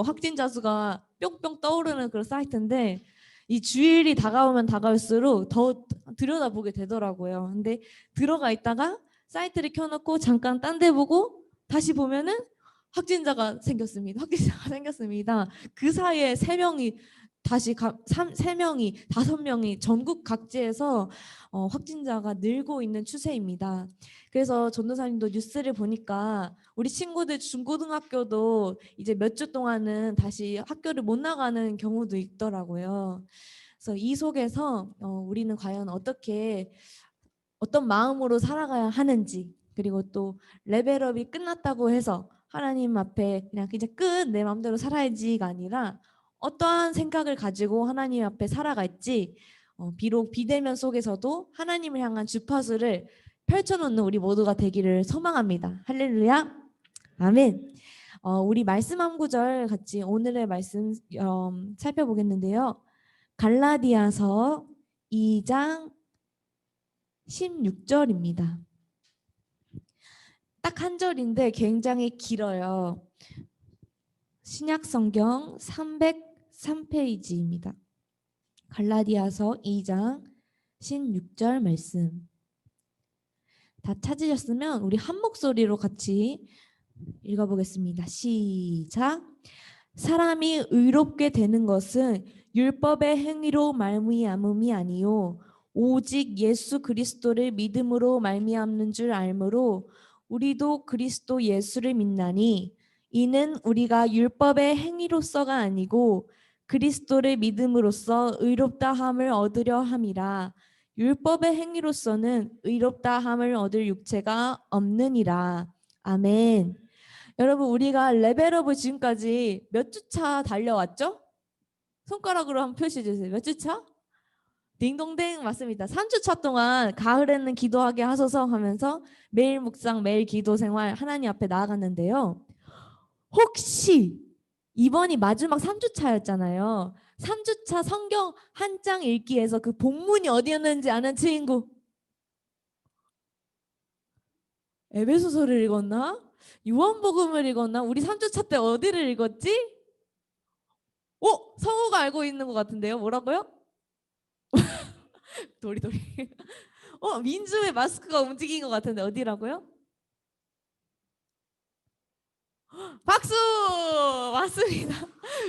확진자 수가 뿅뿅 떠오르는 그런 사이트인데 이 주일이 다가오면 다가올수록 더 들여다보게 되더라고요. 근데 들어가 있다가 사이트를 켜놓고 잠깐 딴 데 보고 다시 보면은 확진자가 생겼습니다. 확진자가 생겼습니다. 그 사이에 세 명이 세 명이 5명이 전국 각지에서 확진자가 늘고 있는 추세입니다. 그래서 전도사님도 뉴스를 보니까 우리 친구들 중고등학교도 이제 몇 주 동안은 다시 학교를 못 나가는 경우도 있더라고요. 그래서 이 속에서 우리는 과연 어떤 마음으로 살아가야 하는지, 그리고 또 레벨업이 끝났다고 해서 하나님 앞에 그냥 이제 끝 내 마음대로 살아야지가 아니라 어떠한 생각을 가지고 하나님 앞에 살아갈지, 비록 비대면 속에서도 하나님을 향한 주파수를 펼쳐놓는 우리 모두가 되기를 소망합니다. 할렐루야. 아멘. 우리 말씀 한 구절 같이 오늘의 말씀 살펴보겠는데요. 갈라디아서 2장 16절입니다. 딱 한 절인데 굉장히 길어요. 신약성경 303페이지입니다. 갈라디아서 2장 16절 말씀. 다 찾으셨으면 우리 한 목소리로 같이 읽어보겠습니다. 시작. 사람이 의롭게 되는 것은 율법의 행위로 말미암음이 아니요 오직 예수 그리스도를 믿음으로 말미암는 줄 알므로 우리도 그리스도 예수를 믿나니 이는 우리가 율법의 행위로서가 아니고 그리스도를 믿음으로써 의롭다함을 얻으려 함이라. 율법의 행위로서는 의롭다함을 얻을 육체가 없느니라. 아멘. 여러분, 우리가 레벨업을 지금까지 몇 주차 달려왔죠? 손가락으로 한번 표시해 주세요. 몇 주차? 딩동댕 맞습니다. 3주차 동안 가을에는 기도하게 하소서 하면서 매일 묵상, 매일 기도 생활 하나님 앞에 나아갔는데요. 혹시 이번이 마지막 3주차였잖아요. 3주차 성경 한 장 읽기에서 그 본문이 어디였는지 아는 친구? 에베소서를 읽었나? 요한복음을 읽었나? 우리 3주차 때 어디를 읽었지? 성우가 알고 있는 것 같은데요. 뭐라고요? 도리도리. 민주의 마스크가 움직인 것 같은데 어디라고요? 박수! 맞습니다.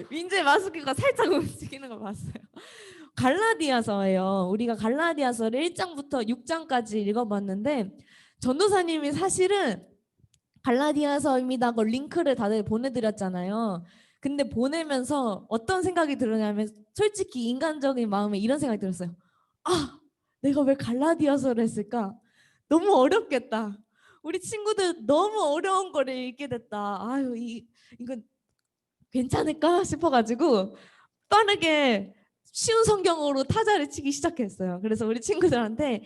민주의 마스크가 살짝 움직이는 걸 봤어요. 갈라디아서예요. 우리가 갈라디아서를 1장부터 6장까지 읽어봤는데 전도사님이 사실은 갈라디아서입니다. 그 링크를 다들 보내드렸잖아요. 근데 보내면서 어떤 생각이 들었냐면 솔직히 인간적인 마음에 이런 생각이 들었어요. 내가 왜 갈라디아서를 했을까? 너무 어렵겠다. 우리 친구들 너무 어려운 거를 읽게 됐다. 이건 괜찮을까 싶어가지고 빠르게 쉬운 성경으로 타자를 치기 시작했어요. 그래서 우리 친구들한테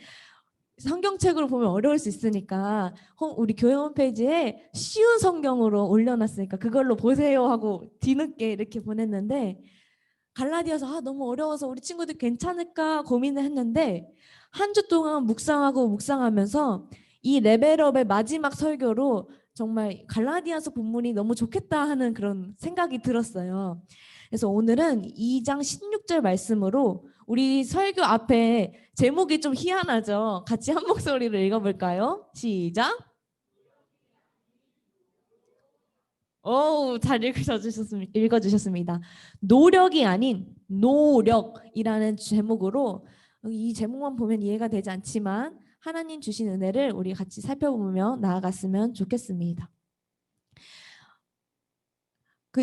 성경책으로 보면 어려울 수 있으니까 우리 교회 홈페이지에 쉬운 성경으로 올려놨으니까 그걸로 보세요 하고 뒤늦게 이렇게 보냈는데 갈라디아서 너무 어려워서 우리 친구들 괜찮을까 고민을 했는데 한 주 동안 묵상하면서 이 레벨업의 마지막 설교로 정말 갈라디아서 본문이 너무 좋겠다 하는 그런 생각이 들었어요. 그래서 오늘은 2장 16절 말씀으로 우리 설교 앞에 제목이 좀 희한하죠. 같이 한 목소리로 읽어볼까요? 시작. 잘 읽어주셨습니다. 노력이 아닌 노력이라는 제목으로 이 제목만 보면 이해가 되지 않지만 하나님 주신 은혜를 우리 같이 살펴보며 나아갔으면 좋겠습니다.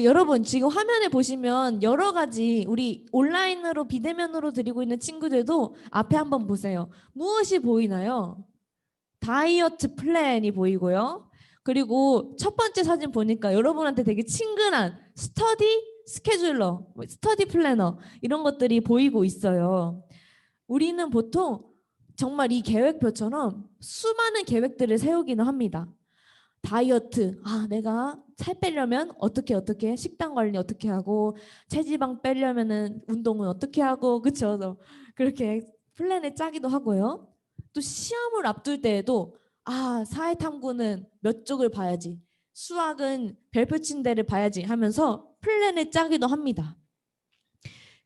여러분 지금 화면에 보시면 여러 가지 우리 온라인으로 비대면으로 드리고 있는 친구들도 앞에 한번 보세요. 무엇이 보이나요? 다이어트 플랜이 보이고요. 그리고 첫 번째 사진 보니까 여러분한테 되게 친근한 스터디 스케줄러, 스터디 플래너 이런 것들이 보이고 있어요. 우리는 보통 정말 이 계획표처럼 수많은 계획들을 세우기는 합니다. 다이어트, 내가 살 빼려면 어떻게 식단 관리 어떻게 하고 체지방 빼려면은 운동은 어떻게 하고 그렇죠. 그렇게 플랜을 짜기도 하고요. 또 시험을 앞둘 때에도 사회 탐구는 몇 쪽을 봐야지. 수학은 별표 친 데를 봐야지 하면서 플랜을 짜기도 합니다.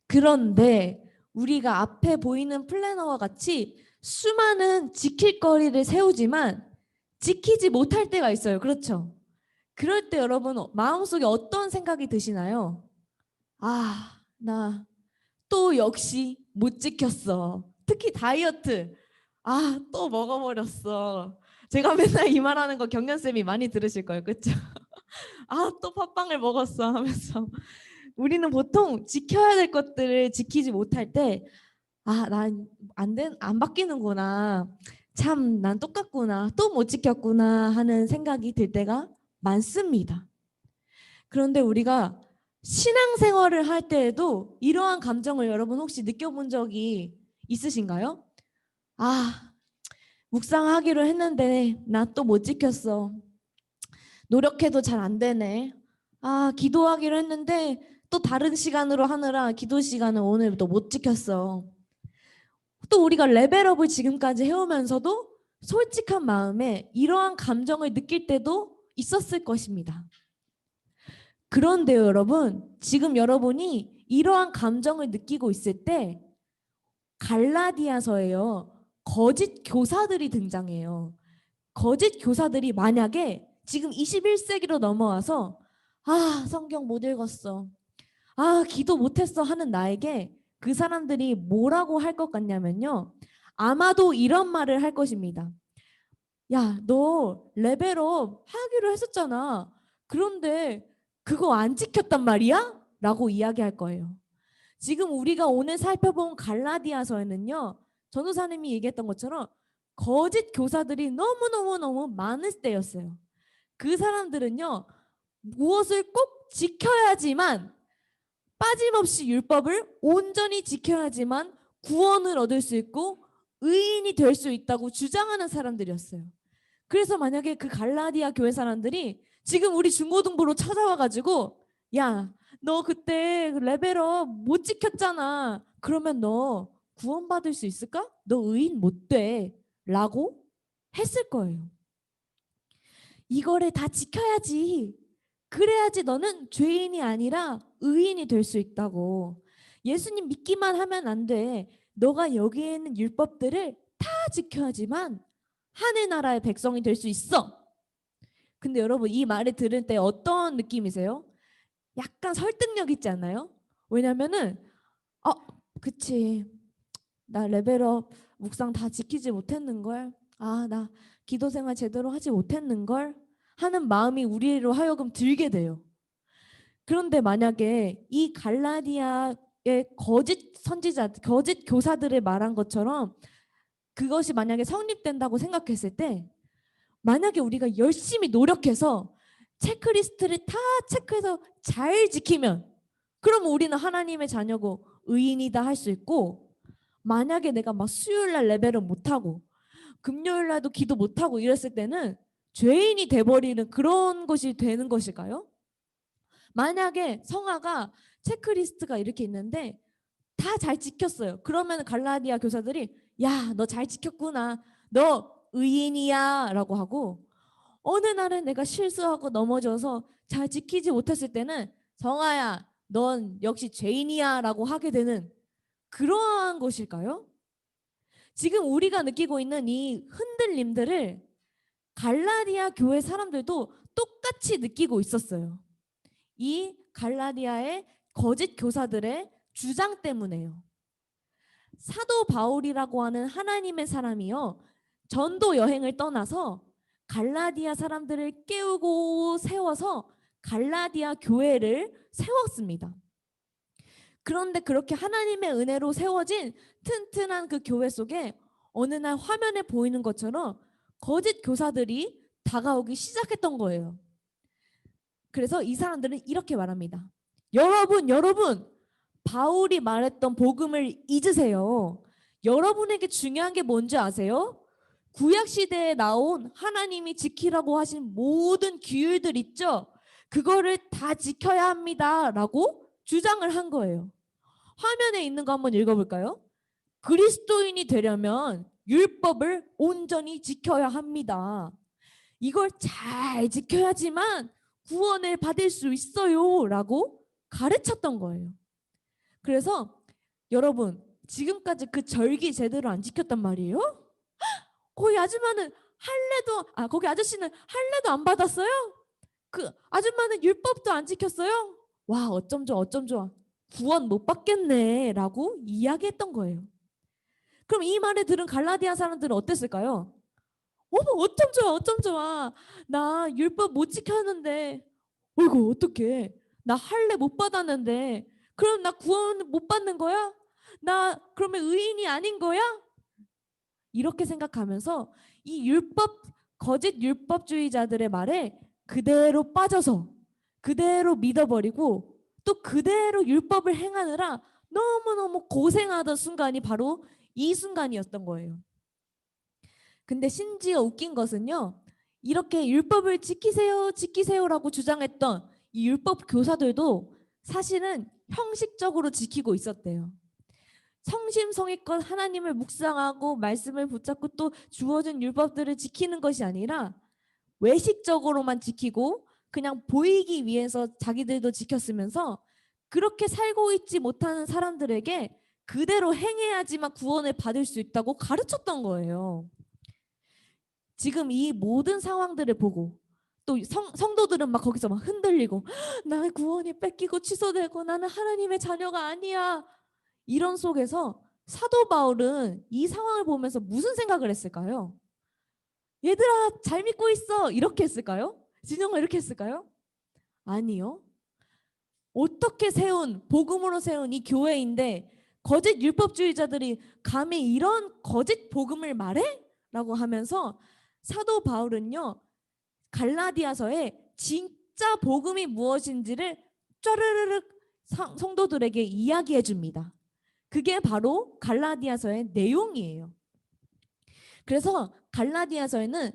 그런데 우리가 앞에 보이는 플래너와 같이 수많은 지킬 거리를 세우지만 지키지 못할 때가 있어요. 그렇죠? 그럴 때 여러분 마음속에 어떤 생각이 드시나요? 아, 나 또 역시 못 지켰어. 특히 다이어트. 아, 또 먹어버렸어. 제가 맨날 이 말하는 거 경련쌤이 많이 들으실 거예요. 그렇죠? 아, 또 팥빵을 먹었어 하면서 우리는 보통 지켜야 될 것들을 지키지 못할 때 아, 난 안 바뀌는구나. 참, 난 똑같구나. 또 못 지켰구나 하는 생각이 들 때가 많습니다. 그런데 우리가 신앙생활을 할 때에도 이러한 감정을 여러분 혹시 느껴본 적이 있으신가요? 아, 묵상하기로 했는데 나 또 못 지켰어. 노력해도 잘 안 되네. 아, 기도하기로 했는데 또 다른 시간으로 하느라 기도 시간을 오늘 또 못 지켰어. 또 우리가 레벨업을 지금까지 해오면서도 솔직한 마음에 이러한 감정을 느낄 때도 있었을 것입니다. 그런데요, 여러분, 지금 여러분이 이러한 감정을 느끼고 있을 때 갈라디아서에요, 거짓 교사들이 등장해요. 거짓 교사들이 만약에 지금 21세기로 넘어와서 아, 성경 못 읽었어. 아, 기도 못했어 하는 나에게 그 사람들이 뭐라고 할 것 같냐면요. 아마도 이런 말을 할 것입니다. 야, 너 레벨업 하기로 했었잖아. 그런데 그거 안 지켰단 말이야? 라고 이야기할 거예요. 지금 우리가 오늘 살펴본 갈라디아서에는요. 전도사님이 얘기했던 것처럼 거짓 교사들이 너무너무너무 많을 때였어요. 그 사람들은요. 무엇을 꼭 지켜야지만 빠짐없이 율법을 온전히 지켜야지만 구원을 얻을 수 있고 의인이 될 수 있다고 주장하는 사람들이었어요. 그래서 만약에 그 갈라디아 교회 사람들이 지금 우리 중고등부로 찾아와가지고 야, 너 그때 레벨업 못 지켰잖아. 그러면 너 구원받을 수 있을까? 너 의인 못 돼. 라고 했을 거예요. 이거를 다 지켜야지. 그래야지 너는 죄인이 아니라 의인이 될 수 있다고. 예수님 믿기만 하면 안 돼. 너가 여기에 있는 율법들을 다 지켜야지만 하늘나라의 백성이 될 수 있어. 근데 여러분 이 말을 들을 때 어떤 느낌이세요? 약간 설득력 있지 않나요? 왜냐면은 어, 그치. 나 레벨업 묵상 다 지키지 못했는걸. 아, 나 기도 생활 제대로 하지 못했는걸 하는 마음이 우리로 하여금 들게 돼요. 그런데 만약에 이 갈라디아의 거짓 선지자, 거짓 교사들의 말한 것처럼 그것이 만약에 성립된다고 생각했을 때 만약에 우리가 열심히 노력해서 체크리스트를 다 체크해서 잘 지키면 그럼 우리는 하나님의 자녀고 의인이다 할 수 있고 만약에 내가 막 수요일 날 레벨을 못하고 금요일 날도 기도 못하고 이랬을 때는 죄인이 돼버리는 그런 것이 되는 것일까요? 만약에 성화가 체크리스트가 이렇게 있는데 다 잘 지켰어요. 그러면 갈라디아 교사들이 야, 너 잘 지켰구나. 너 의인이야 라고 하고 어느 날은 내가 실수하고 넘어져서 잘 지키지 못했을 때는 성아야, 넌 역시 죄인이야 라고 하게 되는 그러한 것일까요? 지금 우리가 느끼고 있는 이 흔들림들을 갈라디아 교회 사람들도 똑같이 느끼고 있었어요. 이 갈라디아의 거짓 교사들의 주장 때문에요. 사도 바울이라고 하는 하나님의 사람이요. 전도 여행을 떠나서 갈라디아 사람들을 깨우고 세워서 갈라디아 교회를 세웠습니다. 그런데 그렇게 하나님의 은혜로 세워진 튼튼한 그 교회 속에 어느 날 화면에 보이는 것처럼 거짓 교사들이 다가오기 시작했던 거예요. 그래서 이 사람들은 이렇게 말합니다. 여러분, 바울이 말했던 복음을 잊으세요. 여러분에게 중요한 게 뭔지 아세요? 구약 시대에 나온 하나님이 지키라고 하신 모든 규율들 있죠? 그거를 다 지켜야 합니다라고 주장을 한 거예요. 화면에 있는 거 한번 읽어볼까요? 그리스도인이 되려면 율법을 온전히 지켜야 합니다. 이걸 잘 지켜야지만 구원을 받을 수 있어요 라고 가르쳤던 거예요. 그래서 여러분 지금까지 그 절기 제대로 안 지켰단 말이에요? 거기 아줌마는 거기 아저씨는 할례도 안 받았어요? 그 아줌마는 율법도 안 지켰어요? 와, 어쩜 좋아, 어쩜 좋아. 구원 못 받겠네 라고 이야기했던 거예요. 그럼 이 말을 들은 갈라디아 사람들은 어땠을까요? 어머, 어쩜 좋아, 어쩜 좋아. 나 율법 못 지켰는데, 어이구, 어떡해. 나 할례 못 받았는데, 그럼 나 구원 못 받는 거야? 나 그러면 의인이 아닌 거야? 이렇게 생각하면서 이 거짓 율법주의자들의 말에 그대로 빠져서 그대로 믿어버리고 또 그대로 율법을 행하느라 너무너무 고생하던 순간이 바로 이 순간이었던 거예요. 근데 심지어 웃긴 것은요. 이렇게 율법을 지키세요, 지키세요라고 주장했던 이 율법 교사들도 사실은 형식적으로 지키고 있었대요. 성심성의껏 하나님을 묵상하고 말씀을 붙잡고 또 주어진 율법들을 지키는 것이 아니라 외식적으로만 지키고 그냥 보이기 위해서 자기들도 지켰으면서 그렇게 살고 있지 못하는 사람들에게 그대로 행해야지만 구원을 받을 수 있다고 가르쳤던 거예요. 지금 이 모든 상황들을 보고 또 성도들은 막 거기서 막 흔들리고 나의 구원이 뺏기고 취소되고 나는 하나님의 자녀가 아니야. 이런 속에서 사도 바울은 이 상황을 보면서 무슨 생각을 했을까요? 얘들아 잘 믿고 있어 이렇게 했을까요? 진영아 이렇게 했을까요? 아니요. 어떻게 복음으로 세운 이 교회인데 거짓 율법주의자들이 감히 이런 거짓 복음을 말해? 라고 하면서 사도 바울은요 갈라디아서에 진짜 복음이 무엇인지를 쫘르르륵 성도들에게 이야기해 줍니다. 그게 바로 갈라디아서의 내용이에요. 그래서 갈라디아서에는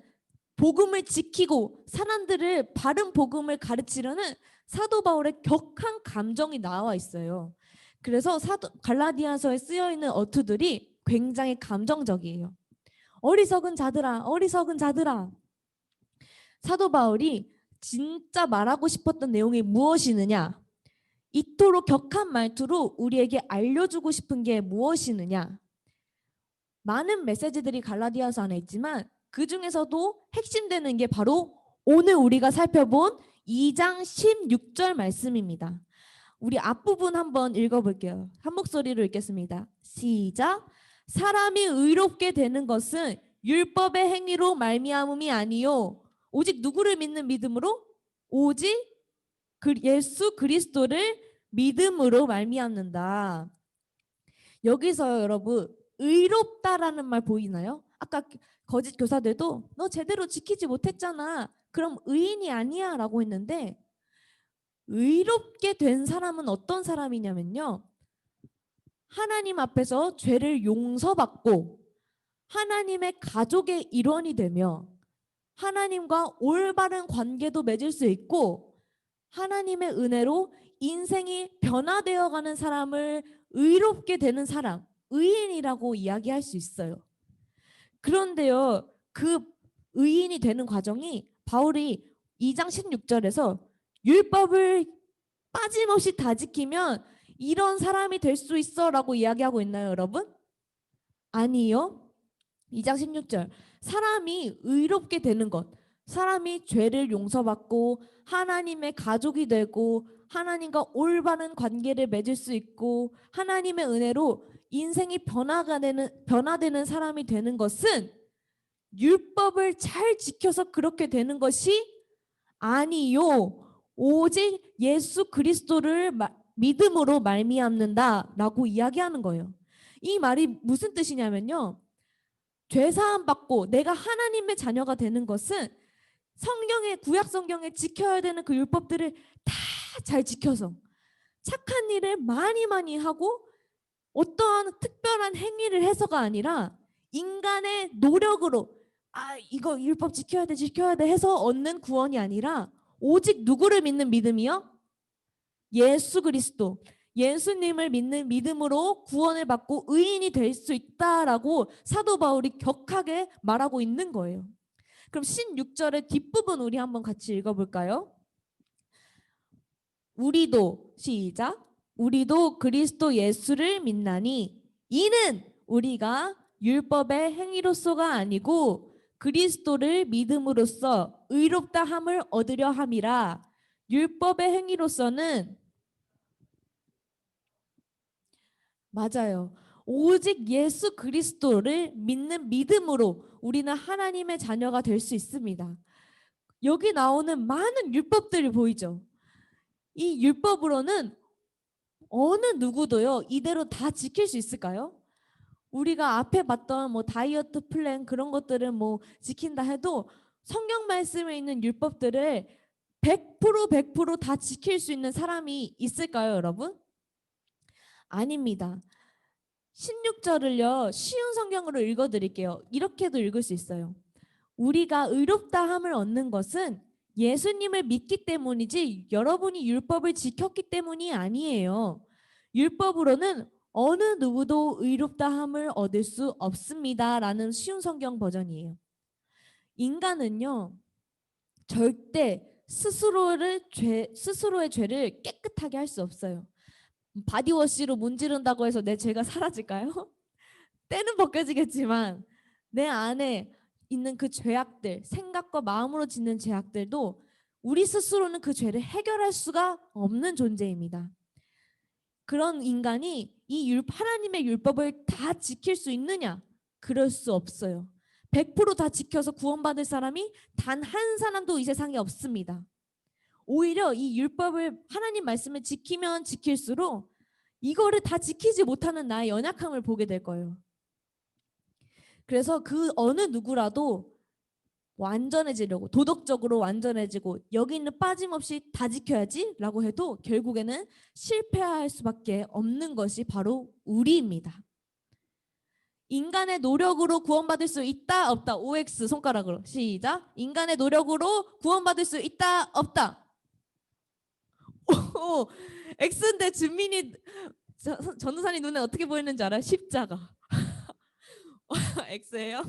복음을 지키고 사람들을 바른 복음을 가르치려는 사도 바울의 격한 감정이 나와 있어요. 그래서 갈라디아서에 쓰여 있는 어투들이 굉장히 감정적이에요. 어리석은 자들아, 어리석은 자들아. 사도 바울이 진짜 말하고 싶었던 내용이 무엇이느냐? 이토록 격한 말투로 우리에게 알려주고 싶은 게 무엇이느냐? 많은 메시지들이 갈라디아서 안에 있지만 그 중에서도 핵심되는 게 바로 오늘 우리가 살펴본 2장 16절 말씀입니다. 우리 앞부분 한번 읽어볼게요. 한 목소리로 읽겠습니다. 시작. 사람이 의롭게 되는 것은 율법의 행위로 말미암음이 아니요 오직 누구를 믿는 믿음으로? 오직 예수 그리스도를 믿음으로 말미암는다. 여기서 여러분 의롭다라는 말 보이나요? 아까 거짓 교사들도 너 제대로 지키지 못했잖아. 그럼 의인이 아니야 라고 했는데 의롭게 된 사람은 어떤 사람이냐면요. 하나님 앞에서 죄를 용서받고 하나님의 가족의 일원이 되며 하나님과 올바른 관계도 맺을 수 있고 하나님의 은혜로 인생이 변화되어가는 사람을 의롭게 되는 사람, 의인이라고 이야기할 수 있어요. 그런데요, 그 의인이 되는 과정이 바울이 2장 16절에서 율법을 빠짐없이 다 지키면 이런 사람이 될 수 있어 라고 이야기하고 있나요, 여러분? 아니요. 2장 16절. 사람이 의롭게 되는 것. 사람이 죄를 용서받고 하나님의 가족이 되고 하나님과 올바른 관계를 맺을 수 있고 하나님의 은혜로 인생이 변화되는 사람이 되는 것은 율법을 잘 지켜서 그렇게 되는 것이 아니요. 오직 예수 그리스도를 믿음으로 말미암는다라고 이야기하는 거예요. 이 말이 무슨 뜻이냐면요. 죄사함 받고 내가 하나님의 자녀가 되는 것은 구약 성경에 지켜야 되는 그 율법들을 다 잘 지켜서 착한 일을 많이 하고 어떠한 특별한 행위를 해서가 아니라 인간의 노력으로 이거 율법 지켜야 돼 해서 얻는 구원이 아니라 오직 누구를 믿는 믿음이요? 예수 그리스도. 예수님을 믿는 믿음으로 구원을 받고 의인이 될 수 있다라고 사도 바울이 격하게 말하고 있는 거예요. 그럼 16절의 뒷부분 우리 한번 같이 읽어볼까요? 우리도 시작. 우리도 그리스도 예수를 믿나니 이는 우리가 율법의 행위로서가 아니고 그리스도를 믿음으로써 의롭다 함을 얻으려 함이라. 율법의 행위로서는 맞아요. 오직 예수 그리스도를 믿는 믿음으로 우리는 하나님의 자녀가 될 수 있습니다. 여기 나오는 많은 율법들이 보이죠. 이 율법으로는 어느 누구도요 이대로 다 지킬 수 있을까요? 우리가 앞에 봤던 뭐 다이어트 플랜 그런 것들은 뭐 지킨다 해도 성경 말씀에 있는 율법들을 100%다 지킬 수 있는 사람이 있을까요, 여러분? 아닙니다. 16절을요 쉬운 성경으로 읽어드릴게요. 이렇게도 읽을 수 있어요. 우리가 의롭다함을 얻는 것은 예수님을 믿기 때문이지 여러분이 율법을 지켰기 때문이 아니에요. 율법으로는 어느 누구도 의롭다함을 얻을 수 없습니다. 라는 쉬운 성경 버전이에요. 인간은요 절대 스스로의 죄를 깨끗하게 할 수 없어요. 바디워시로 문지른다고 해서 내 죄가 사라질까요? 때는 벗겨지겠지만 내 안에 있는 그 죄악들, 생각과 마음으로 짓는 죄악들도 우리 스스로는 그 죄를 해결할 수가 없는 존재입니다. 그런 인간이 이 하나님의 율법을 다 지킬 수 있느냐? 그럴 수 없어요. 100%다 지켜서 구원받을 사람이 단 한 사람도 이 세상에 없습니다. 오히려 이 율법을 하나님 말씀을 지키면 지킬수록 이거를 다 지키지 못하는 나의 연약함을 보게 될 거예요. 그래서 그 어느 누구라도 완전해지려고 도덕적으로 완전해지고 여기는 빠짐없이 다 지켜야지 라고 해도 결국에는 실패할 수밖에 없는 것이 바로 우리입니다. 인간의 노력으로 구원받을 수 있다 없다. OX 손가락으로 시작. 인간의 노력으로 구원받을 수 있다 없다. 오, X인데 준민이 전도사님 눈에 어떻게 보이는지 알아요? 십자가. X예요?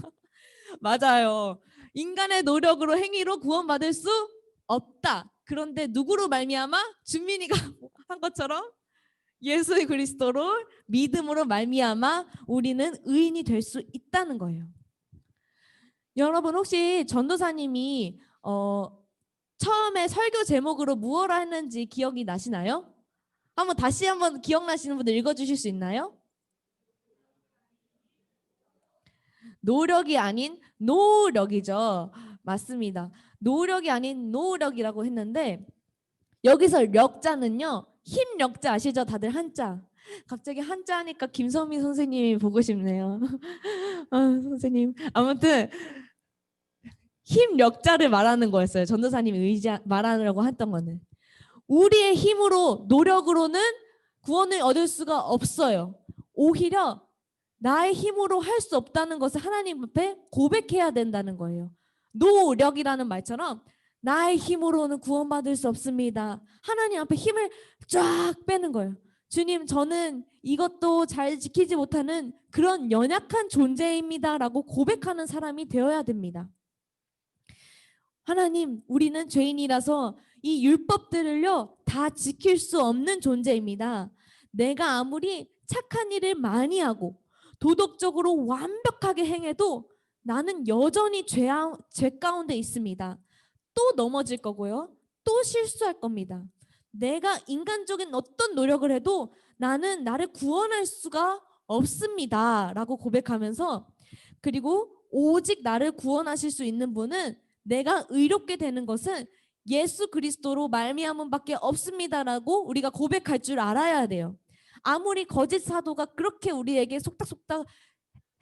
맞아요. 인간의 노력으로 행위로 구원받을 수 없다. 그런데 누구로 말미암아? 준민이가 한 것처럼 예수 그리스도로 믿음으로 말미암아 우리는 의인이 될 수 있다는 거예요. 여러분 혹시 전도사님이 처음에 설교 제목으로 무엇라 했는지 기억이 나시나요? 다시 한번 기억나시는 분들 읽어주실 수 있나요? 노력이 아닌 노력이죠. 맞습니다. 노력이 아닌 노력이라고 했는데 여기서 력자는요. 힘 력자 아시죠? 다들 한자. 갑자기 한자 하니까 김선미 선생님이 보고 싶네요. 선생님. 아무튼 힘 력자를 말하는 거였어요. 전도사님이 말하려고 했던 거는. 우리의 힘으로 노력으로는 구원을 얻을 수가 없어요. 오히려 나의 힘으로 할 수 없다는 것을 하나님 앞에 고백해야 된다는 거예요. 노력이라는 말처럼 나의 힘으로는 구원받을 수 없습니다. 하나님 앞에 힘을 쫙 빼는 거예요. 주님, 저는 이것도 잘 지키지 못하는 그런 연약한 존재입니다. 라고 고백하는 사람이 되어야 됩니다. 하나님, 우리는 죄인이라서 이 율법들을요, 다 지킬 수 없는 존재입니다. 내가 아무리 착한 일을 많이 하고 도덕적으로 완벽하게 행해도 나는 여전히 죄 가운데 있습니다. 또 넘어질 거고요. 또 실수할 겁니다. 내가 인간적인 어떤 노력을 해도 나는 나를 구원할 수가 없습니다. 라고 고백하면서 그리고 오직 나를 구원하실 수 있는 분은 내가 의롭게 되는 것은 예수 그리스도로 말미암음밖에 없습니다라고 우리가 고백할 줄 알아야 돼요. 아무리 거짓 사도가 그렇게 우리에게 속닥속닥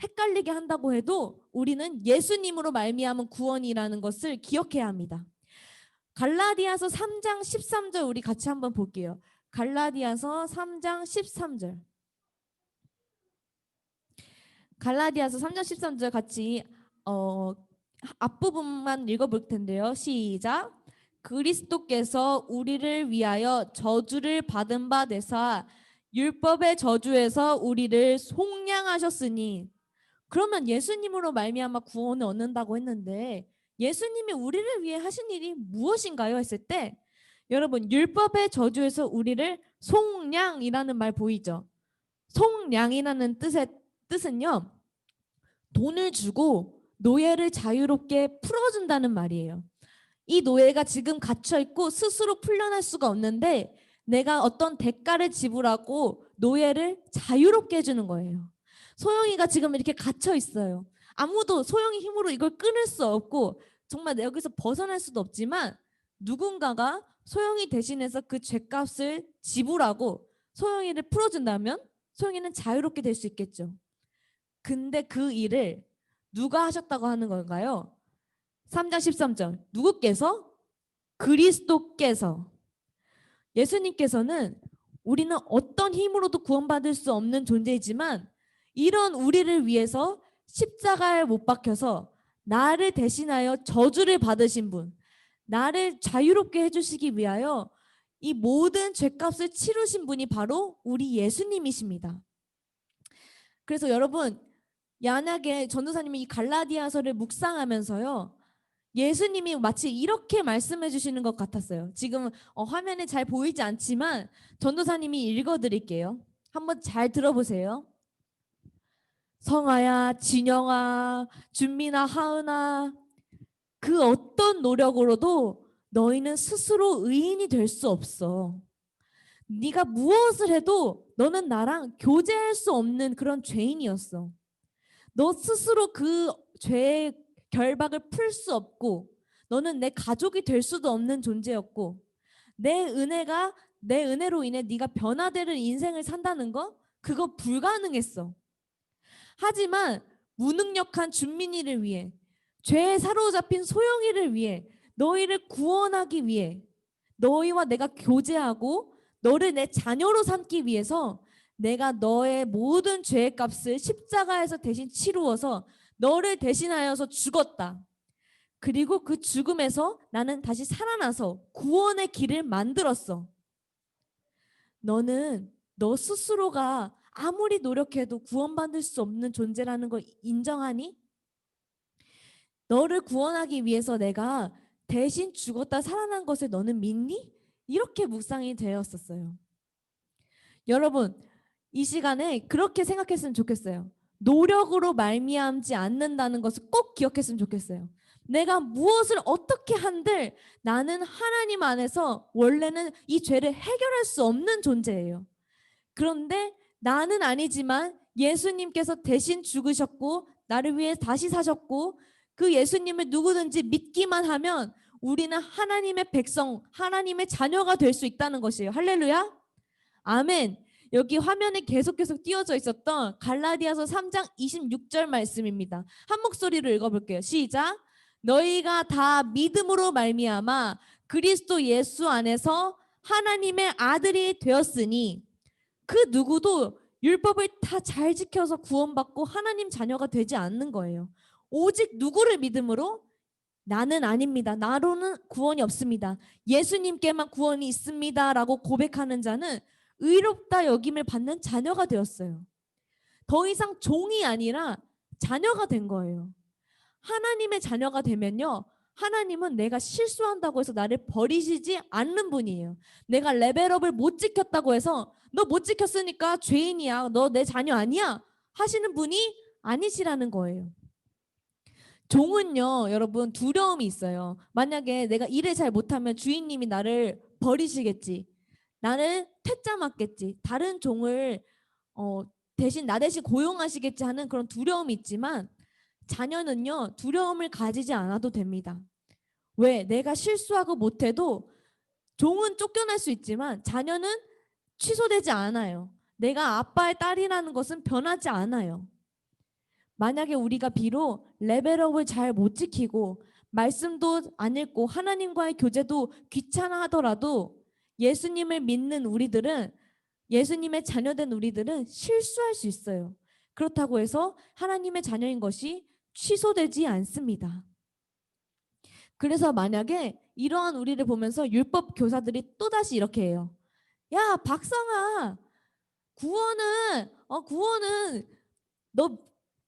헷갈리게 한다고 해도 우리는 예수님으로 말미암은 구원이라는 것을 기억해야 합니다. 갈라디아서 3장 13절 우리 같이 한번 볼게요. 갈라디아서 3장 13절. 갈라디아서 3장 13절 같이 앞부분만 읽어볼 텐데요. 시작. 그리스도께서 우리를 위하여 저주를 받은 바 되사 율법의 저주에서 우리를 속량하셨으니 그러면 예수님으로 말미암아 구원을 얻는다고 했는데 예수님이 우리를 위해 하신 일이 무엇인가요? 했을 때 여러분 율법의 저주에서 우리를 속량이라는 말 보이죠? 속량이라는 뜻은요. 돈을 주고 노예를 자유롭게 풀어준다는 말이에요. 이 노예가 지금 갇혀 있고 스스로 풀려날 수가 없는데 내가 어떤 대가를 지불하고 노예를 자유롭게 해주는 거예요. 소영이가 지금 이렇게 갇혀 있어요. 아무도 소영이 힘으로 이걸 끊을 수 없고 정말 여기서 벗어날 수도 없지만 누군가가 소영이 대신해서 그 죗값을 지불하고 소영이를 풀어준다면 소영이는 자유롭게 될 수 있겠죠. 근데 그 일을 누가 하셨다고 하는 건가요? 3장 13절. 누구께서? 그리스도께서. 예수님께서는 우리는 어떤 힘으로도 구원받을 수 없는 존재이지만 이런 우리를 위해서 십자가에 못 박혀서 나를 대신하여 저주를 받으신 분, 나를 자유롭게 해주시기 위하여 이 모든 죄값을 치르신 분이 바로 우리 예수님이십니다. 그래서 여러분 만약에 전도사님이 이 갈라디아서를 묵상하면서요. 예수님이 마치 이렇게 말씀해 주시는 것 같았어요. 지금 화면에 잘 보이지 않지만 전도사님이 읽어드릴게요. 한번 잘 들어보세요. 성아야, 진영아, 준민아, 하은아, 그 어떤 노력으로도 너희는 스스로 의인이 될 수 없어. 네가 무엇을 해도 너는 나랑 교제할 수 없는 그런 죄인이었어. 너 스스로 그 죄의 결박을 풀 수 없고 너는 내 가족이 될 수도 없는 존재였고 내 은혜로 인해 네가 변화되는 인생을 산다는 거 그거 불가능했어. 하지만 무능력한 준민이를 위해 죄에 사로잡힌 소영이를 위해 너희를 구원하기 위해 너희와 내가 교제하고 너를 내 자녀로 삼기 위해서 내가 너의 모든 죄의 값을 십자가에서 대신 치루어서 너를 대신하여서 죽었다. 그리고 그 죽음에서 나는 다시 살아나서 구원의 길을 만들었어. 너는 너 스스로가 아무리 노력해도 구원받을 수 없는 존재라는 걸 인정하니? 너를 구원하기 위해서 내가 대신 죽었다 살아난 것을 너는 믿니? 이렇게 묵상이 되었었어요. 여러분 이 시간에 그렇게 생각했으면 좋겠어요. 노력으로 말미암지 않는다는 것을 꼭 기억했으면 좋겠어요. 내가 무엇을 어떻게 한들 나는 하나님 안에서 원래는 이 죄를 해결할 수 없는 존재예요. 그런데 나는 아니지만 예수님께서 대신 죽으셨고 나를 위해 다시 사셨고 그 예수님을 누구든지 믿기만 하면 우리는 하나님의 백성, 하나님의 자녀가 될 수 있다는 것이에요. 할렐루야. 아멘. 여기 화면에 계속 띄어져 있었던 갈라디아서 3장 26절 말씀입니다. 한 목소리로 읽어볼게요. 시작. 너희가 다 믿음으로 말미암아 그리스도 예수 안에서 하나님의 아들이 되었으니 그 누구도 율법을 다 잘 지켜서 구원받고 하나님 자녀가 되지 않는 거예요. 오직 누구를 믿음으로? 나는 아닙니다. 나로는 구원이 없습니다. 예수님께만 구원이 있습니다. 라고 고백하는 자는 의롭다 여김을 받는 자녀가 되었어요. 더 이상 종이 아니라 자녀가 된 거예요. 하나님의 자녀가 되면요. 하나님은 내가 실수한다고 해서 나를 버리시지 않는 분이에요. 내가 레벨업을 못 지켰다고 해서 너 못 지켰으니까 죄인이야. 너 내 자녀 아니야. 하시는 분이 아니시라는 거예요. 종은요, 여러분 두려움이 있어요. 만약에 내가 일을 잘 못하면 주인님이 나를 버리시겠지. 나를 퇴짜 맞겠지. 다른 종을 대신 나 대신 고용하시겠지 하는 그런 두려움이 있지만 자녀는요, 두려움을 가지지 않아도 됩니다. 왜? 내가 실수하고 못해도 종은 쫓겨날 수 있지만 자녀는 취소되지 않아요. 내가 아빠의 딸이라는 것은 변하지 않아요. 만약에 우리가 비록 레벨업을 잘 못 지키고 말씀도 안 읽고 하나님과의 교제도 귀찮아 하더라도 예수님을 믿는 우리들은 예수님의 자녀된 우리들은 실수할 수 있어요. 그렇다고 해서 하나님의 자녀인 것이 취소되지 않습니다. 그래서 만약에 이러한 우리를 보면서 율법 교사들이 또다시 이렇게 해요. 야, 박성아, 구원은 너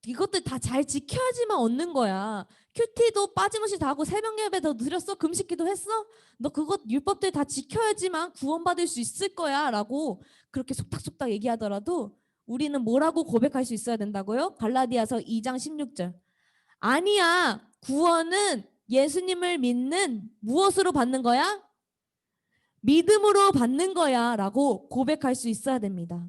이것들 다 잘 지켜야지만 얻는 거야. 큐티도 빠짐없이 다 하고 새벽 예배도 드렸어? 금식기도 했어? 너 그거 율법들 다 지켜야지만 구원받을 수 있을 거야 라고 그렇게 속닥속닥 얘기하더라도 우리는 뭐라고 고백할 수 있어야 된다고요? 갈라디아서 2장 16절. 아니야. 구원은 예수님을 믿는 무엇으로 받는 거야? 믿음으로 받는 거야 라고 고백할 수 있어야 됩니다.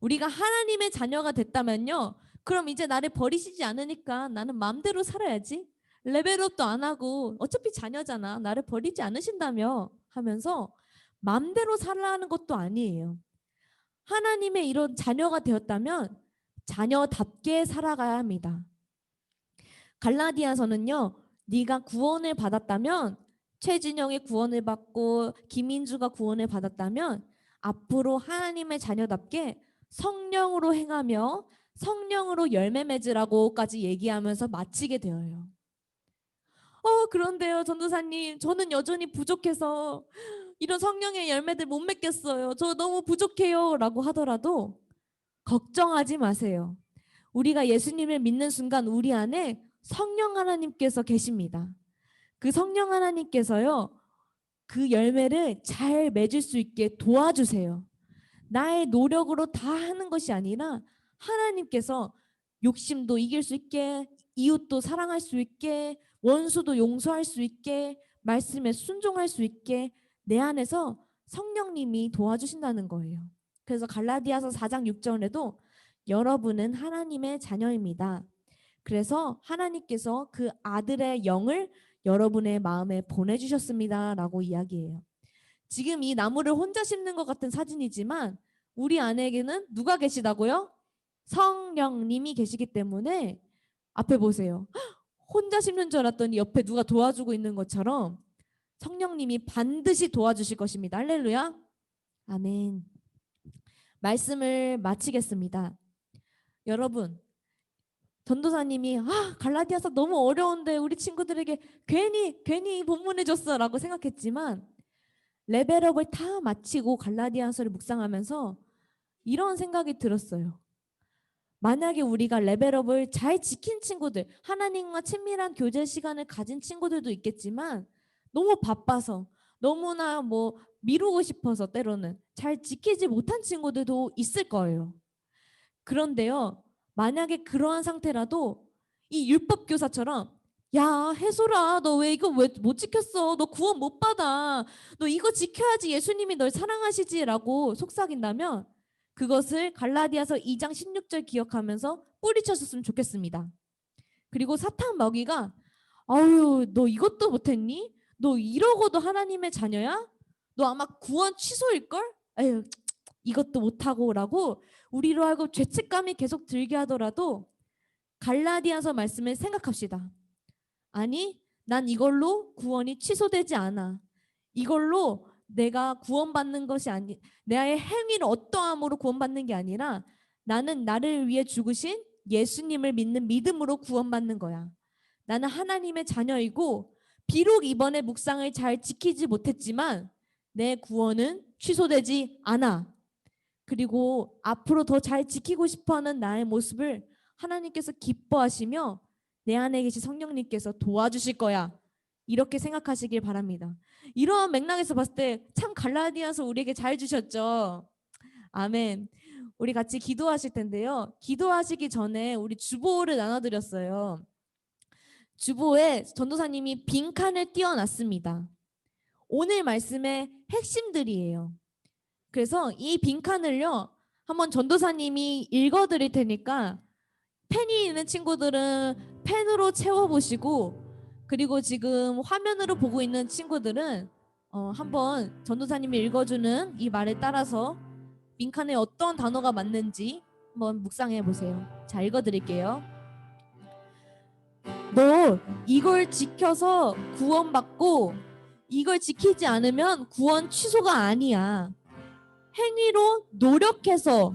우리가 하나님의 자녀가 됐다면요. 그럼 이제 나를 버리시지 않으니까 나는 마음대로 살아야지. 레벨업도 안 하고 어차피 자녀잖아. 나를 버리지 않으신다며 하면서 마음대로 살아가는 것도 아니에요. 하나님의 이런 자녀가 되었다면 자녀답게 살아가야 합니다. 갈라디아서는요. 네가 구원을 받았다면 최진영이 구원을 받고 김인주가 구원을 받았다면 앞으로 하나님의 자녀답게 성령으로 행하며 성령으로 열매 맺으라고까지 얘기하면서 마치게 되어요. 그런데요, 전도사님, 저는 여전히 부족해서 이런 성령의 열매들 못 맺겠어요. 저 너무 부족해요. 라고 하더라도 걱정하지 마세요. 우리가 예수님을 믿는 순간 우리 안에 성령 하나님께서 계십니다. 그 성령 하나님께서요, 그 열매를 잘 맺을 수 있게 도와주세요. 나의 노력으로 다 하는 것이 아니라 하나님께서 욕심도 이길 수 있게, 이웃도 사랑할 수 있게, 원수도 용서할 수 있게, 말씀에 순종할 수 있게 내 안에서 성령님이 도와주신다는 거예요. 그래서 갈라디아서 4장 6절에도 여러분은 하나님의 자녀입니다. 그래서 하나님께서 그 아들의 영을 여러분의 마음에 보내주셨습니다 라고 이야기해요. 지금 이 나무를 혼자 심는 것 같은 사진이지만 우리 안에게는 누가 계시다고요? 성령님이 계시기 때문에 앞에 보세요. 혼자 심는 줄 알았더니 옆에 누가 도와주고 있는 것처럼 성령님이 반드시 도와주실 것입니다. 할렐루야. 아멘. 말씀을 마치겠습니다. 여러분, 전도사님이 갈라디아서 너무 어려운데 우리 친구들에게 괜히 본문해줬어 라고 생각했지만 레벨업을 다 마치고 갈라디아서를 묵상하면서 이런 생각이 들었어요. 만약에 우리가 레벨업을 잘 지킨 친구들, 하나님과 친밀한 교제 시간을 가진 친구들도 있겠지만 너무 바빠서 너무나 미루고 싶어서 때로는 잘 지키지 못한 친구들도 있을 거예요. 그런데요, 만약에 그러한 상태라도 이 율법 교사처럼 야, 해솔아, 너 왜 이거 왜 못 지켰어? 너 구원 못 받아. 너 이거 지켜야지 예수님이 널 사랑하시지라고 속삭인다면 그것을 갈라디아서 2장 16절 기억하면서 뿌리쳤으면 좋겠습니다. 그리고 사탄 마귀가 아유, 너 이것도 못했니? 너 이러고도 하나님의 자녀야? 너 아마 구원 취소일걸? 에휴, 이것도 못하고 라고 우리로 하여금 죄책감이 계속 들게 하더라도 갈라디아서 말씀을 생각합시다. 아니, 난 이걸로 구원이 취소되지 않아. 이걸로 내가 구원받는 것이 아니, 나의 행위를 어떠함으로 구원받는 게 아니라 나는 나를 위해 죽으신 예수님을 믿는 믿음으로 구원받는 거야. 나는 하나님의 자녀이고 비록 이번에 묵상을 잘 지키지 못했지만 내 구원은 취소되지 않아. 그리고 앞으로 더 잘 지키고 싶어하는 나의 모습을 하나님께서 기뻐하시며 내 안에 계신 성령님께서 도와주실 거야. 이렇게 생각하시길 바랍니다. 이러한 맥락에서 봤을 때 참 갈라디아서 우리에게 잘 주셨죠. 아멘. 우리 같이 기도하실 텐데요. 기도하시기 전에 우리 주보를 나눠드렸어요. 주보에 전도사님이 빈칸을 띄워놨습니다. 오늘 말씀의 핵심들이에요. 그래서 이 빈칸을요, 한번 전도사님이 읽어드릴 테니까 펜이 있는 친구들은 펜으로 채워보시고, 그리고 지금 화면으로 보고 있는 친구들은 한번 전도사님이 읽어주는 이 말에 따라서 빈칸에 어떤 단어가 맞는지 한번 묵상해 보세요. 자, 읽어드릴게요. 너 이걸 지켜서 구원받고 이걸 지키지 않으면 구원 취소가 아니야. 행위로 노력해서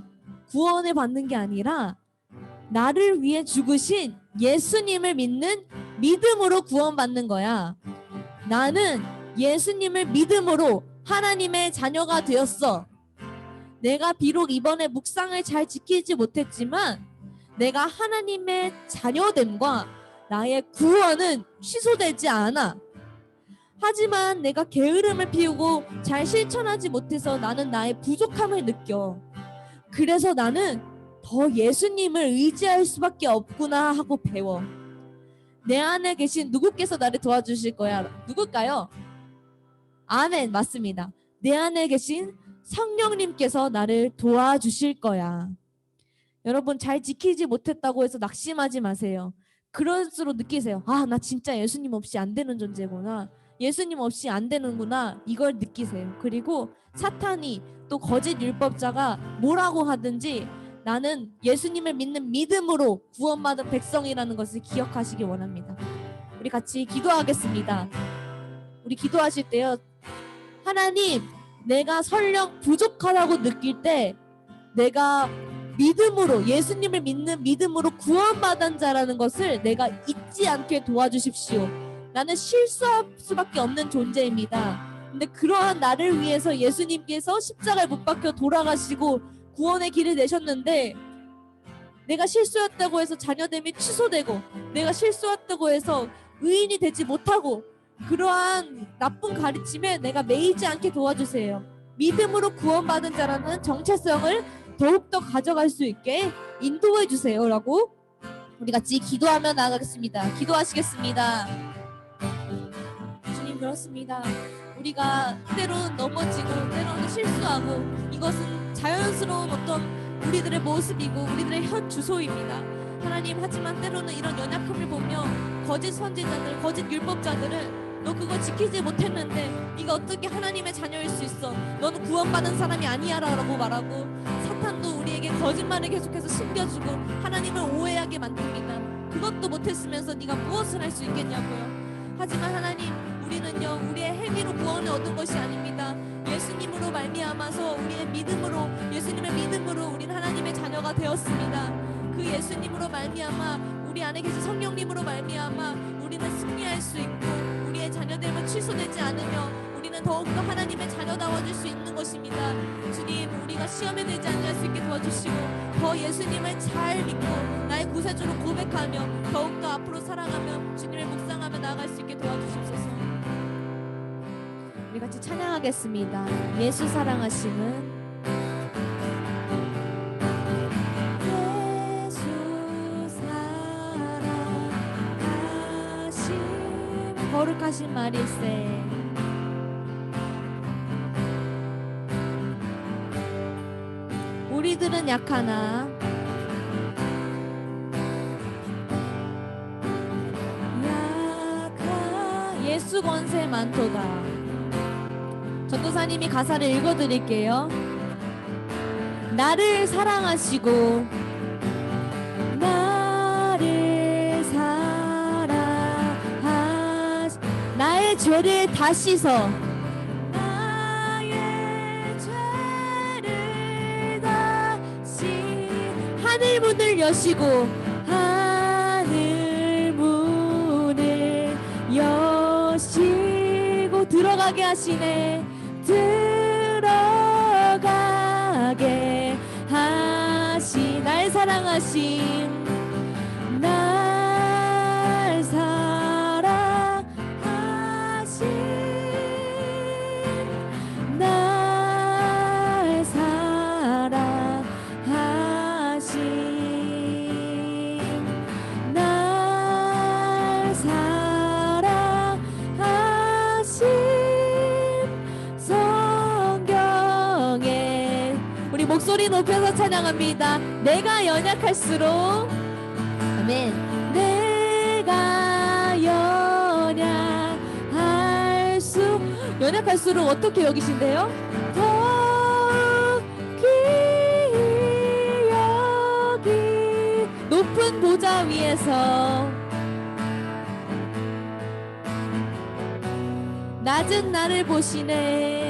구원을 받는 게 아니라 나를 위해 죽으신 예수님을 믿는 믿음으로 구원받는 거야. 나는 예수님을 믿음으로 하나님의 자녀가 되었어. 내가 비록 이번에 묵상을 잘 지키지 못했지만 내가 하나님의 자녀됨과 나의 구원은 취소되지 않아. 하지만 내가 게으름을 피우고 잘 실천하지 못해서 나는 나의 부족함을 느껴. 그래서 나는 더 예수님을 의지할 수밖에 없구나 하고 배워. 내 안에 계신 누구께서 나를 도와주실 거야? 누굴까요? 아멘, 맞습니다. 내 안에 계신 성령님께서 나를 도와주실 거야. 여러분, 잘 지키지 못했다고 해서 낙심하지 마세요. 그럴수록 느끼세요. 아, 나 진짜 예수님 없이 안 되는 존재구나. 예수님 없이 안 되는구나. 이걸 느끼세요. 그리고 사탄이 또 거짓 율법자가 뭐라고 하든지 나는 예수님을 믿는 믿음으로 구원받은 백성이라는 것을 기억하시기 원합니다. 우리 같이 기도하겠습니다. 우리 기도하실 때요. 하나님, 내가 설령 부족하다고 느낄 때 내가 믿음으로, 예수님을 믿는 믿음으로 구원받은 자라는 것을 내가 잊지 않게 도와주십시오. 나는 실수할 수밖에 없는 존재입니다. 근데 그러한 나를 위해서 예수님께서 십자가에 못 박혀 돌아가시고 구원의 길을 내셨는데, 내가 실수했다고 해서 자녀됨이 취소되고, 내가 실수했다고 해서 의인이 되지 못하고, 그러한 나쁜 가르침에 내가 매이지 않게 도와주세요. 믿음으로 구원받은 자라는 정체성을 더욱더 가져갈 수 있게 인도해 주세요 라고 우리 같이 기도하며 나가겠습니다. 기도하시겠습니다. 주님, 그렇습니다. 우리가 때로는 넘어지고 때로는 실수하고, 이것은 자연스러운 어떤 우리들의 모습이고 우리들의 현 주소입니다. 하나님, 하지만 때로는 이런 연약함을 보며 거짓 선지자들, 거짓 율법자들은 너 그거 지키지 못했는데 네가 어떻게 하나님의 자녀일 수 있어? 너는 구원받은 사람이 아니야 라고 말하고, 사탄도 우리에게 거짓말을 계속해서 심겨주고 하나님을 오해하게 만듭니다. 그것도 못했으면서 네가 무엇을 할 수 있겠냐고요. 하지만 하나님, 우리는요, 우리의 행위로 구원을 얻은 것이 아닙니다. 예수님으로 말미암아서 우리의 믿음으로, 예수님의 믿음으로 우리는 하나님의 자녀가 되었습니다. 그 예수님으로 말미암아, 우리 안에 계신 성령님으로 말미암아 우리는 승리할 수 있고, 우리의 자녀됨은 취소되지 않으며 우리는 더욱더 하나님의 자녀다워질 수 있는 것입니다. 주님, 우리가 시험에 들지 않을 수 있게 도와주시고, 더 예수님을 잘 믿고 나의 구세주로 고백하며 더욱더 앞으로 살아가며 주님을 묵상하며 나아갈 수 있게 도와주십소서. 우리 같이 찬양하겠습니다. 예수 사랑하심은 거룩하신 말일세. 우리들은 약하나 예수 권세 많도다. 전도사님이 가사를 읽어드릴게요. 나를 사랑하시고 나의 죄를 다 씻어 나의 죄를 다 하늘 문을 여시고 하늘 문을 여시고 들어가게 하시네. 들어가게 하시 날 사랑하신 날 목소리 높여서 찬양합니다. 내가 연약할수록, 아멘. 내가 연약할수록 어떻게 여기신대요? 더욱 귀여기 높은 보좌 위에서 낮은 나를 보시네.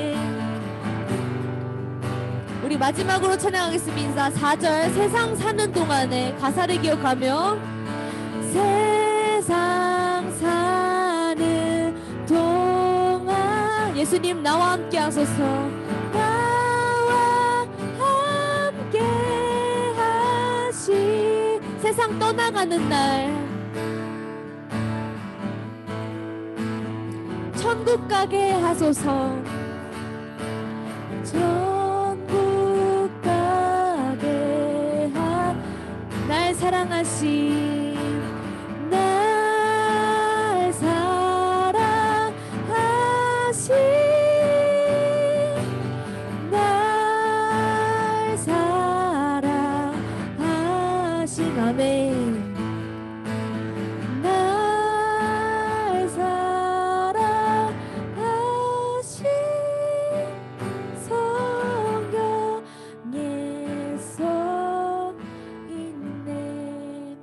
우리 마지막으로 찬양하겠습니다. 4절 세상 사는 동안에 가사를 기억하며 세상 사는 동안 예수님 나와 함께 하소서. 나와 함께 하시 세상 떠나가는 날 천국 가게 하소서. 천국 가게 날 사랑하신 날 사랑하신 날 사랑하신 아멘. 날 사랑하신 성경에 써 있네.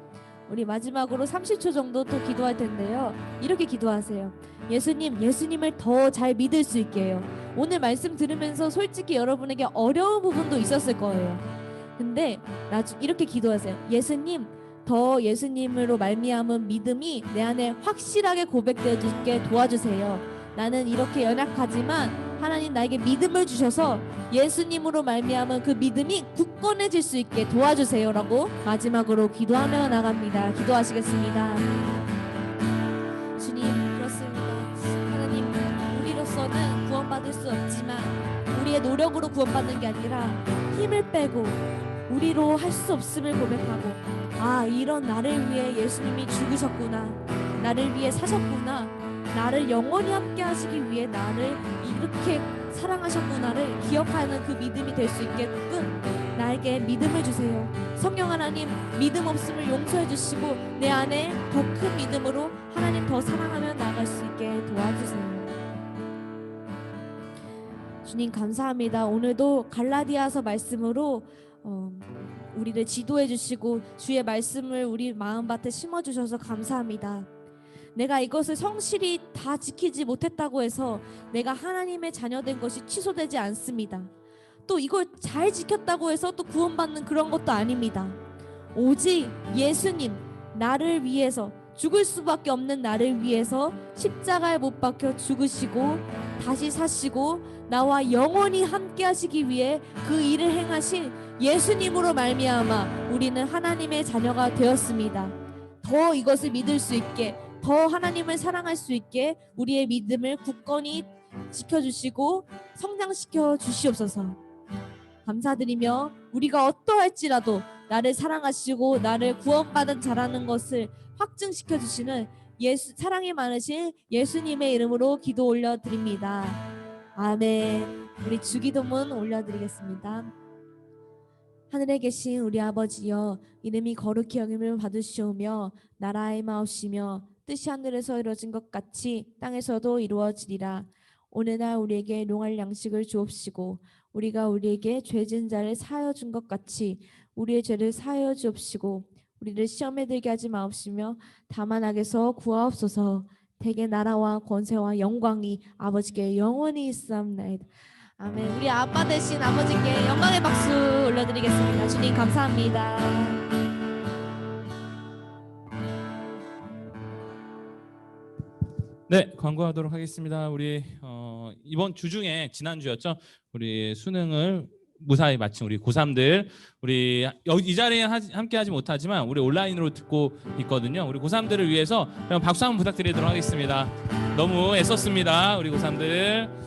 우리 마지막으로 30초 정도 또 기도할 텐데요. 이렇게 기도하세요. 예수님, 예수님을 더 잘 믿을 수 있게 해요. 오늘 말씀 들으면서 솔직히 여러분에게 어려운 부분도 있었을 거예요. 근데 이렇게 기도하세요. 예수님, 더 예수님으로 말미암은 믿음이 내 안에 확실하게 고백되어 있게 도와주세요. 나는 이렇게 연약하지만 하나님 나에게 믿음을 주셔서 예수님으로 말미암은 그 믿음이 굳건해질 수 있게 도와주세요 라고 마지막으로 기도하며 나갑니다. 기도하시겠습니다. 주님, 그렇습니다. 하나님, 우리로서는 구원받을 수 없지만 우리의 노력으로 구원받는 게 아니라 힘을 빼고 우리로 할 수 없음을 고백하고, 아, 이런 나를 위해 예수님이 죽으셨구나, 나를 위해 사셨구나, 나를 영원히 함께 하시기 위해 나를 이렇게 사랑하셨구나를 기억하는 그 믿음이 될 수 있게끔 나에게 믿음을 주세요. 성령 하나님, 믿음 없음을 용서해 주시고 내 안에 더 큰 믿음으로 하나님 더 사랑하며 나아갈 수 있게 도와주세요. 주님 감사합니다. 오늘도 갈라디아서 말씀으로 우리를 지도해 주시고 주의 말씀을 우리 마음밭에 심어 주셔서 감사합니다. 내가 이것을 성실히 다 지키지 못했다고 해서 내가 하나님의 자녀된 것이 취소되지 않습니다. 또 이걸 잘 지켰다고 해서 또 구원받는 그런 것도 아닙니다. 오직 예수님, 나를 위해서, 죽을 수밖에 없는 나를 위해서 십자가에 못 박혀 죽으시고 다시 사시고 나와 영원히 함께 하시기 위해 그 일을 행하신 예수님으로 말미암아 우리는 하나님의 자녀가 되었습니다. 더 이것을 믿을 수 있게, 더 하나님을 사랑할 수 있게 우리의 믿음을 굳건히 지켜주시고 성장시켜 주시옵소서. 감사드리며 우리가 어떠할지라도 나를 사랑하시고 나를 구원받은 자라는 것을 확증시켜 주시는 사랑이 많으신 예수님의 이름으로 기도 올려드립니다. 아멘. 우리 주기도문 올려드리겠습니다. 하늘에 계신 우리 아버지여, 이름이 거룩히 여김을 받으시오며 나라의 마옵시며 뜻이 하늘에서 이루어진 것 같이 땅에서도 이루어지리라. 오늘날 우리에게 용할 양식을 주옵시고 우리가 우리에게 죄진 자를 사하여 준 것 같이 우리의 죄를 사하여 주옵시고 우리를 시험에 들게 하지 마옵시며 다만 악에서 구하옵소서. 대개 나라와 권세와 영광이 아버지께 영원히 있사옵나이다. 아멘. 우리 아빠 되신 아버지께 영광의 박수 올려드리겠습니다. 주님 감사합니다. 네, 광고하도록 하겠습니다. 우리 이번 주 중에 지난주였죠. 우리 수능을 무사히 마친 우리 고3들, 우리 이 자리에 함께하지 못하지만 우리 온라인으로 듣고 있거든요. 우리 고3들을 위해서 박수 한번 부탁드리도록 하겠습니다. 너무 애썼습니다, 우리 고3들.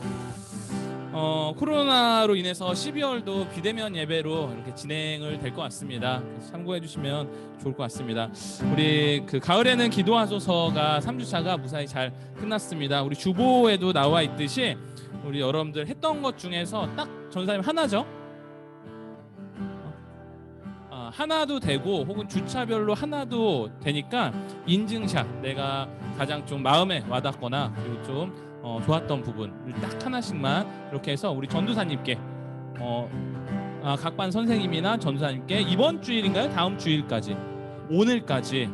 코로나로 인해서 12월도 비대면 예배로 이렇게 진행을 될 것 같습니다. 참고해 주시면 좋을 것 같습니다. 우리 그 가을에는 기도하소서가 3주차가 무사히 잘 끝났습니다. 우리 주보에도 나와 있듯이 우리 여러분들 했던 것 중에서 딱 전사님 하나죠? 하나도 되고 혹은 주차별로 하나도 되니까 인증샷, 내가 가장 좀 마음에 와닿거나 그리고 좀 좋았던 부분을 딱 하나씩만 이렇게 해서 우리 전도사님께 각 반 선생님이나 전도사님께 이번 주일인가요? 다음 주일까지 오늘까지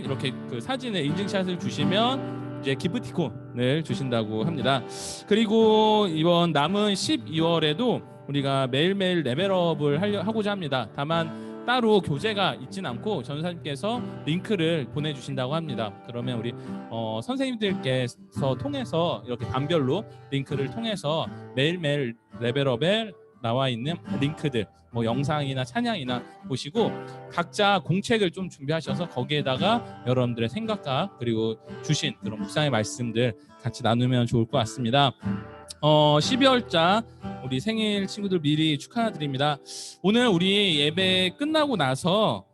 이렇게 그 사진의 인증샷을 주시면 이제 기프티콘을 주신다고 합니다. 그리고 이번 남은 12월에도 우리가 매일매일 레벨업을 하고자 합니다. 다만 따로 교재가 있진 않고 전도사님께서 링크를 보내주신다고 합니다. 그러면 우리 선생님들께서 통해서 이렇게 반별로 링크를 통해서 매일매일 레벨업에 나와 있는 링크들, 뭐 영상이나 찬양이나 보시고 각자 공책을 좀 준비하셔서 거기에다가 여러분들의 생각과 그리고 주신 그런 묵상의 말씀들 같이 나누면 좋을 것 같습니다. 12월자 우리 생일 친구들 미리 축하드립니다. 오늘 우리 예배 끝나고 나서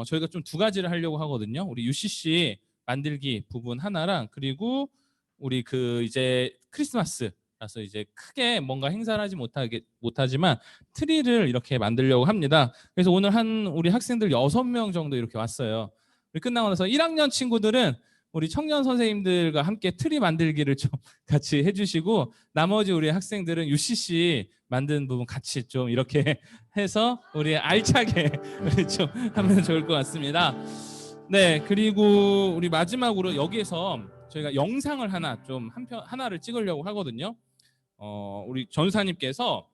저희가 좀 두 가지를 하려고 하거든요. 우리 UCC 만들기 부분 하나랑 그리고 우리 그 이제 크리스마스라서 이제 크게 뭔가 행사를 하지 못하지만 트리를 이렇게 만들려고 합니다. 그래서 오늘 우리 학생들 6명 정도 이렇게 왔어요. 우리 끝나고 나서 1학년 친구들은 우리 청년 선생님들과 함께 트리 만들기를 좀 같이 해주시고 나머지 우리 학생들은 UCC 만든 부분 같이 좀 이렇게 해서 우리 알차게 좀 하면 좋을 것 같습니다. 네, 그리고 우리 마지막으로 여기에서 저희가 영상을 하나를 찍으려고 하거든요. 우리 전사님께서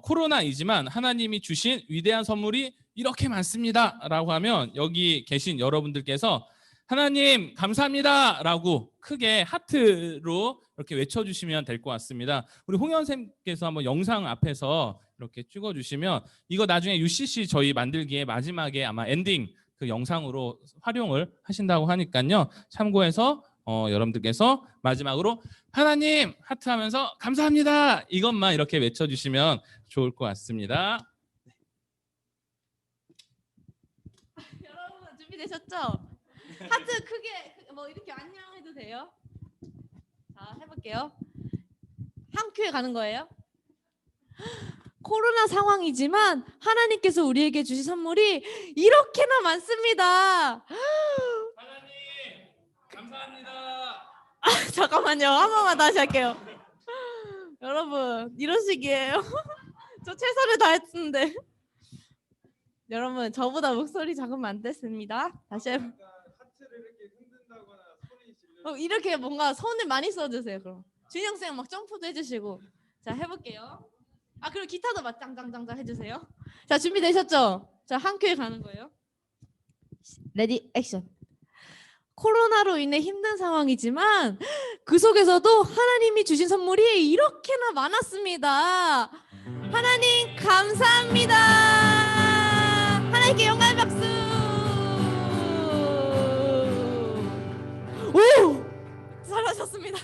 코로나이지만 하나님이 주신 위대한 선물이 이렇게 많습니다라고 하면 여기 계신 여러분들께서 하나님 감사합니다 라고 크게 하트로 이렇게 외쳐주시면 될 것 같습니다. 우리 홍현쌤께서 한번 영상 앞에서 이렇게 찍어주시면 이거 나중에 UCC 저희 만들기에 마지막에 아마 엔딩 그 영상으로 활용을 하신다고 하니까요. 참고해서 여러분들께서 마지막으로 하나님 하트하면서 감사합니다 이것만 이렇게 외쳐주시면 좋을 것 같습니다. 여러분 준비되셨죠? 하트 크게 뭐 이렇게 안녕해도 돼요? 자 해볼게요. 한 큐에 가는 거예요. 코로나 상황이지만 하나님께서 우리에게 주신 선물이 이렇게나 많습니다. 하나님 감사합니다. 잠깐만요. 한 번만 다시 할게요. 여러분 이런 식이에요. 저 최선을 다했는데. 여러분 저보다 목소리 작으면 안 됐습니다. 다시 해. 이렇게 뭔가 손을 많이 써주세요. 그럼 준영 쌤 막 점프도 해주시고. 자 해볼게요. 그리고 기타도 막 짱짱짱짱 해주세요. 자 준비되셨죠? 자 한 큐에 가는 거예요. 레디 액션. 코로나로 인해 힘든 상황이지만 그 속에서도 하나님이 주신 선물이 이렇게나 많았습니다. 하나님 감사합니다. 하나님께 영광의 박수. 오! 잘하셨습니다.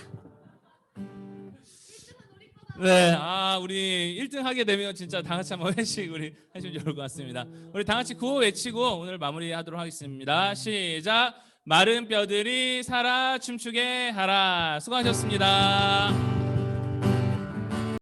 네, 우리 1등 하게 되면 진짜 다 같이 한번 회식 우리 하시면 좋을 것 같습니다. 우리 다 같이 구호 외치고 오늘 마무리하도록 하겠습니다. 시작. 마른 뼈들이 살아 춤추게 하라. 수고하셨습니다.